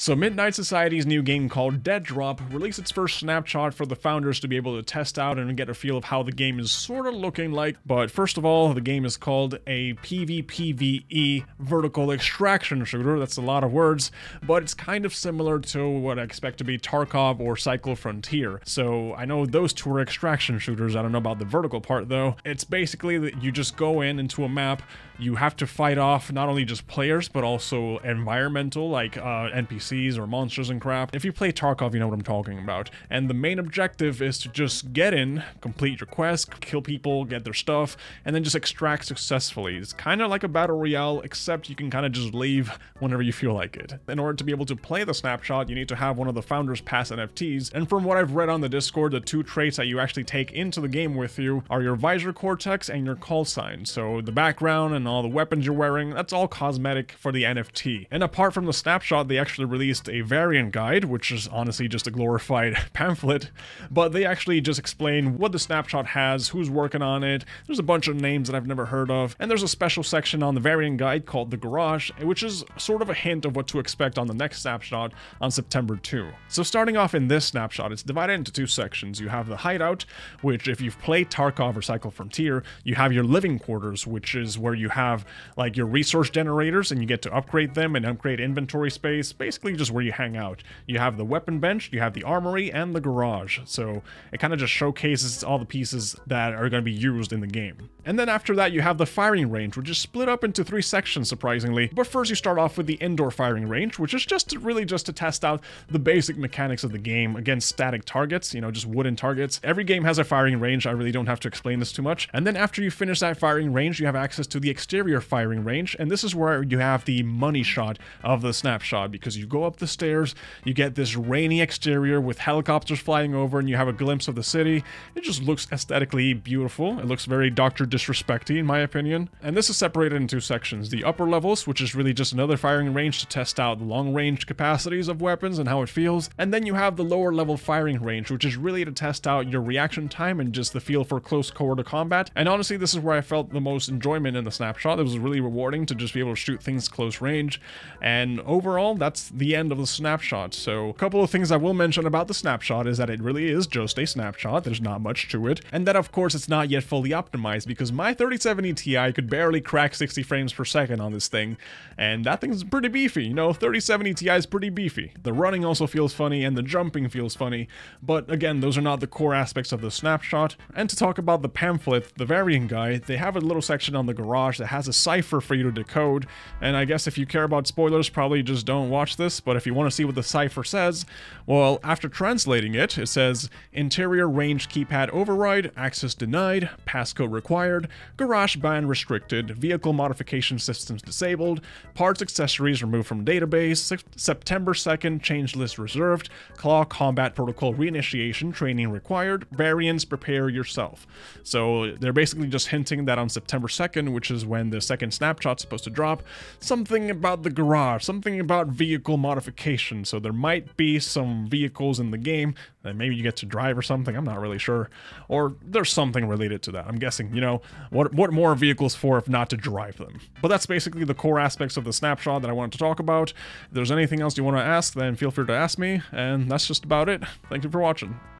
So Midnight Society's new game called Deadrop released its first snapshot for the founders to be able to test out and get a feel of how the game is sort of looking like. But first of all, the game is called a PvPvE vertical extraction shooter. That's a lot of words, but it's kind of similar to what I expect to be Tarkov or Cycle Frontier. So I know those two are extraction shooters. I don't know about the vertical part though. It's basically that you just go into a map. You have to fight off not only just players, but also environmental, like NPCs or monsters and crap. If you play Tarkov, you know what I'm talking about. And the main objective is to just get in, complete your quest, kill people, get their stuff, and then just extract successfully. It's kind of like a battle royale, except you can kind of just leave whenever you feel like it. In order to be able to play the snapshot, you need to have one of the founders' pass NFTs. And from what I've read on the Discord, the two traits that you actually take into the game with you are your visor cortex and your call sign. So the background and all the weapons you're wearing, that's all cosmetic for the NFT. And apart from the snapshot, they actually released a variant guide, which is honestly just a glorified pamphlet, but they actually just explain what the snapshot has, who's working on it. There's a bunch of names that I've never heard of, and there's a special section on the variant guide called the Garage, which is sort of a hint of what to expect on the next snapshot on September 2. So starting off in this snapshot, it's divided into two sections. You have the Hideout, which if you've played Tarkov or Cycle Frontier, you have your living quarters, which is where you have like your resource generators and you get to upgrade them and upgrade inventory space, basically just where you hang out. You have the weapon bench, you have the armory, and the garage. So it kind of just showcases all the pieces that are going to be used in the game. And then after that, you have the firing range, which is split up into three sections, surprisingly. But first you start off with the indoor firing range, which is really just to test out the basic mechanics of the game against static targets, you know, just wooden targets. Every game has a firing range. I really don't have to explain this too much. And then after you finish that firing range, you have access to the exterior firing range. And this is where you have the money shot of the snapshot, because you go up the stairs, you get this rainy exterior with helicopters flying over, and you have a glimpse of the city. It just looks aesthetically beautiful. It looks very Dr. Disrespecty in my opinion. And this is separated into two sections. The upper levels, which is really just another firing range to test out the long range capacities of weapons and how it feels. And then you have the lower level firing range, which is really to test out your reaction time and just the feel for close quarter combat. And honestly, this is where I felt the most enjoyment in the snapshot. It was really rewarding to just be able to shoot things close range. And overall, that's the end of the snapshot. So a couple of things I will mention about the snapshot is that it really is just a snapshot. There's not much to it. And that of course it's not yet fully optimized, because my 3070 Ti could barely crack 60 frames per second on this thing. And that thing's pretty beefy, you know, 3070 Ti is pretty beefy. The running also feels funny and the jumping feels funny. But again, those are not the core aspects of the snapshot. And to talk about the pamphlet, the variant guide, they have a little section on the garage that has a cipher for you to decode. And I guess if you care about spoilers, probably just don't watch this. But if you want to see what the cipher says, well, after translating it, it says interior range keypad override, access denied, passcode required, garage band restricted, vehicle modification systems disabled, parts accessories removed from database, September 2nd change list reserved, claw combat protocol reinitiation training required, variants prepare yourself. So they're basically just hinting that on September 2nd, which is when the second snapshot's supposed to drop, something about the garage, something about vehicle modification. So there might be some vehicles in the game that maybe you get to drive or something. I'm not really sure. Or there's something related to that. I'm guessing, you know, what more vehicles for if not to drive them? But that's basically the core aspects of the snapshot that I wanted to talk about. If there's anything else you want to ask, then feel free to ask me. And that's just about it. Thank you for watching.